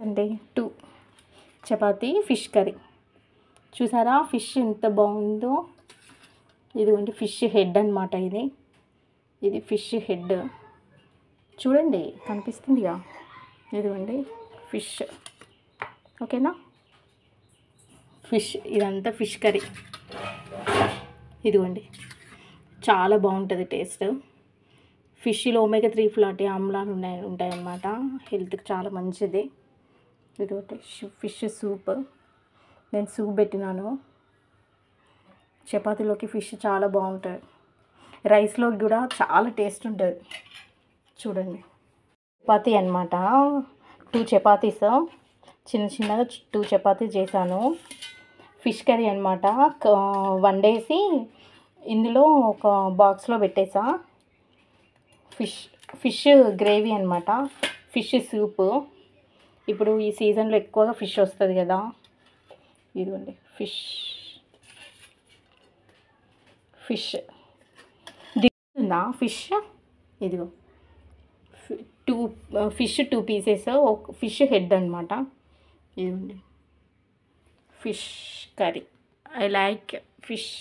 అంటే 2 chapati fish curry. చూసారా fish ఎంత బాగుందో. ఇదిగోండి ఫిష్ హెడ్ అనమాట. ఇది ఫిష్ హెడ్ చూడండి, కనిపిస్తుందిగా. ఇదిగోండి ఫిష్, ఓకేనా. ఫిష్, ఇదంతా ఫిష్ కర్రీ. ఇదిగోండి చాలా బాగుంటుంది టేస్ట్. ఫిష్లో ఒమేగా 3 ఫ్యాటీ ఆమ్లాలు ఉంటాయన్నమాట. హెల్త్కి చాలా మంచిది. ఇదొకటి ఫిష్ సూప్. నేను సూప్ పెట్టినాను. చపాతీలోకి ఫిష్ చాలా బాగుంటుంది. రైస్లోకి కూడా చాలా టేస్ట్ ఉంటుంది. చూడండి చపాతీ అనమాట. 2 చపాతీస్ చిన్నగా 2 చపాతీ చేశాను. ఫిష్ కర్రీ అనమాట. వండేసి ఇందులో ఒక బాక్స్లో పెట్టేసా. ఫిష్ గ్రేవీ అనమాట. Fish soup. ఇప్పుడు ఈ సీజన్లో ఎక్కువగా ఫిష్ వస్తుంది కదా. ఇదిగోండి ఫిష్ దిగుతుందా ఫిష్. ఇదిగో 2 పీసెస్, ఫిష్ హెడ్ అనమాట. ఇదిగోండి fish curry. I like fish.